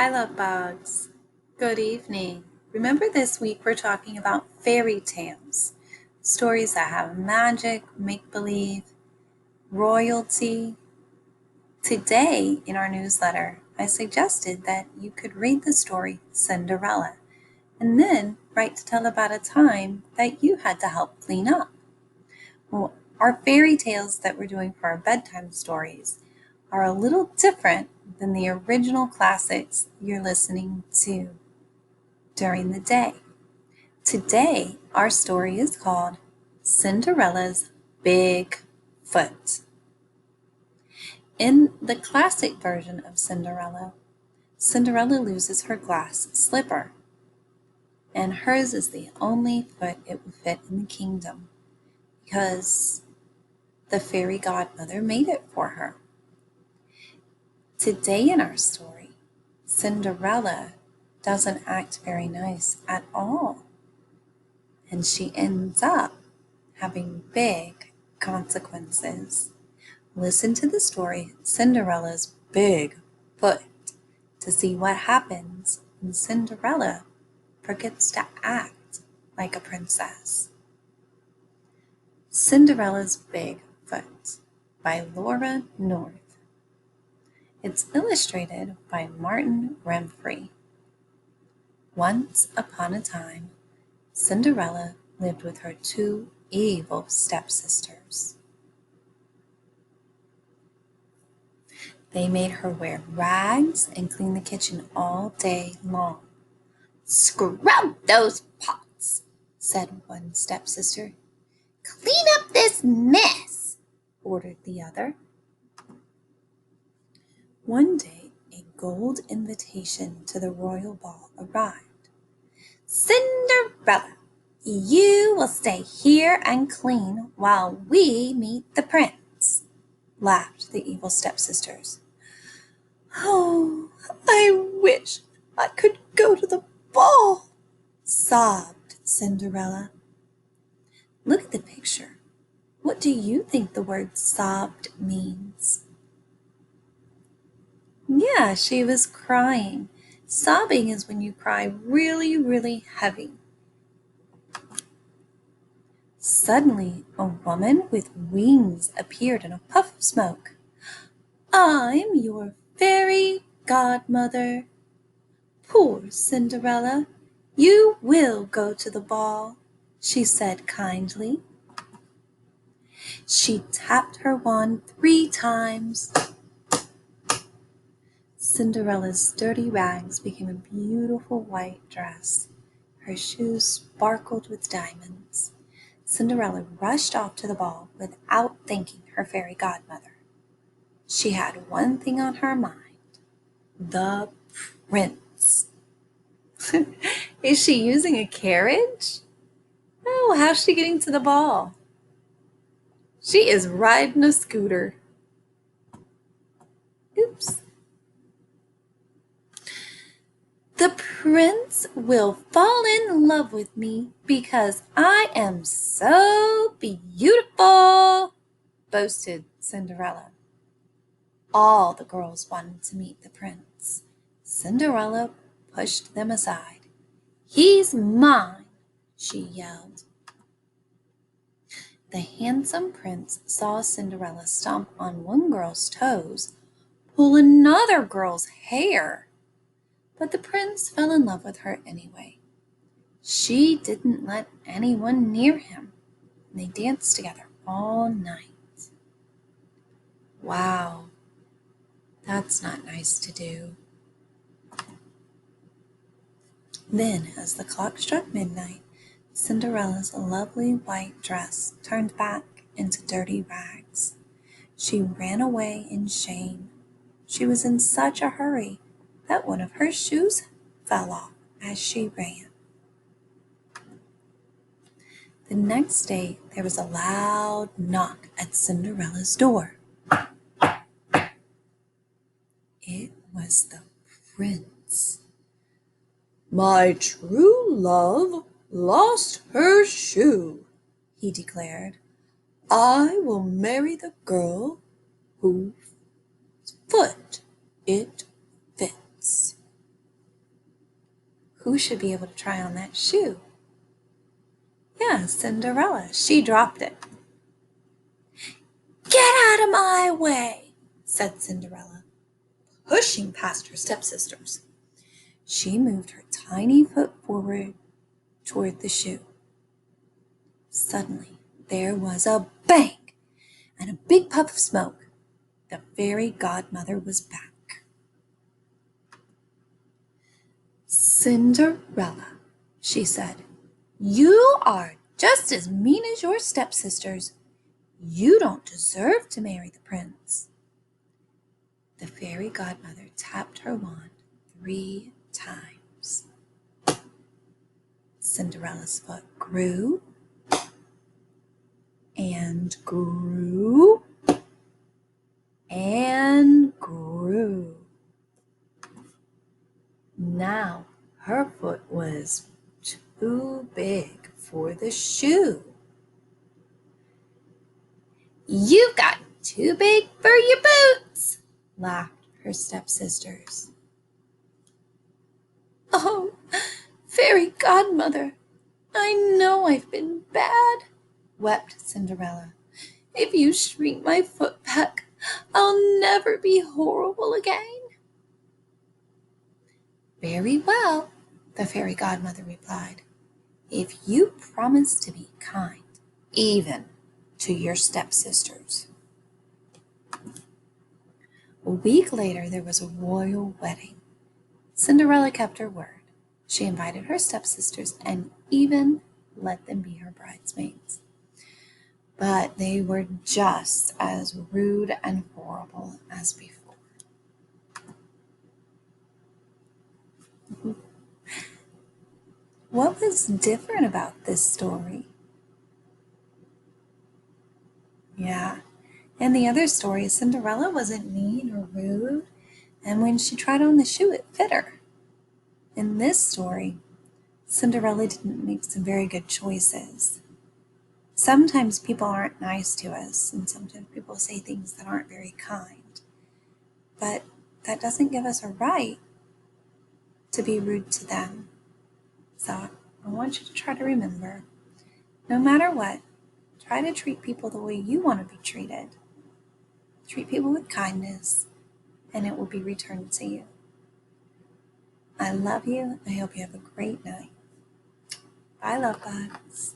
Hi, love bugs. Good evening. Remember, this week we're talking about fairy tales, stories that have magic, make believe, royalty. Today, in our newsletter, I suggested that you could read the story Cinderella and then write to tell about a time that you had to help clean up. Well, our fairy tales that we're doing for our bedtime stories are a little different than the original classics you're listening to during the day. Today, our story is called Cinderella's Big Foot. In the classic version of Cinderella, Cinderella loses her glass slipper, and hers is the only foot it will fit in the kingdom because the fairy godmother made it for her. Today in our story, Cinderella doesn't act very nice at all, and she ends up having big consequences. Listen to the story Cinderella's Big Foot to see what happens when Cinderella forgets to act like a princess. Cinderella's Big Foot by Laura North. It's illustrated by Martin Remfry. Once upon a time, Cinderella lived with her two evil stepsisters. They made her wear rags and clean the kitchen all day long. "Scrub those pots," said one stepsister. "Clean up this mess," ordered the other. One day, a gold invitation to the royal ball arrived. "Cinderella, you will stay here and clean while we meet the prince," laughed the evil stepsisters. "Oh, I wish I could go to the ball," sobbed Cinderella. Look at the picture. What do you think the word sobbed means? Yeah, she was crying. Sobbing is when you cry really, really heavy. Suddenly, a woman with wings appeared in a puff of smoke. "I'm your fairy godmother. Poor Cinderella, you will go to the ball," she said kindly. She tapped her wand 3 times. Cinderella's dirty rags became a beautiful white dress. Her shoes sparkled with diamonds. Cinderella rushed off to the ball without thanking her fairy godmother. She had one thing on her mind: the prince. Is she using a carriage? Oh, how's she getting to the ball? She is riding a scooter. Oops. "The prince will fall in love with me because I am so beautiful," boasted Cinderella. All the girls wanted to meet the prince. Cinderella pushed them aside. "He's mine," she yelled. The handsome prince saw Cinderella stomp on one girl's toes, pull another girl's hair. But the prince fell in love with her anyway. She didn't let anyone near him, and they danced together all night. Wow, that's not nice to do. Then, as the clock struck midnight, Cinderella's lovely white dress turned back into dirty rags. She ran away in shame. She was in such a hurry that one of her shoes fell off as she ran. The next day, there was a loud knock at Cinderella's door. It was the prince. "My true love lost her shoe," he declared. "I will marry the girl whose foot it fits." Who should be able to try on that shoe? Yeah, Cinderella. She dropped it. Get out of my way, said Cinderella, pushing past her stepsisters. She moved her tiny foot forward toward the shoe. Suddenly, there was a bang and a big puff of smoke. The fairy godmother was back. Cinderella, she said, you are just as mean as your stepsisters. You don't deserve to marry the prince. The fairy godmother tapped her wand 3 times. Cinderella's foot grew and grew and grew. Now her foot was too big for the shoe. You've got too big for your boots, laughed her stepsisters. Oh, fairy godmother, I know I've been bad, wept Cinderella. If you shrink my foot back, I'll never be horrible again. Very well, the fairy godmother replied, if you promise to be kind, even to your stepsisters. A week later, there was a royal wedding. Cinderella kept her word. She invited her stepsisters and even let them be her bridesmaids. But they were just as rude and horrible as before. What was different about this story? Yeah, in the other story, Cinderella wasn't mean or rude, and when she tried on the shoe, it fit her. In this story, Cinderella didn't make some very good choices. Sometimes people aren't nice to us, and sometimes people say things that aren't very kind. But that doesn't give us a right to be rude to them. So I want you to try to remember, no matter what, try to treat people the way you want to be treated. Treat people with kindness, and it will be returned to you. I love you. I hope you have a great night. Bye, love bugs.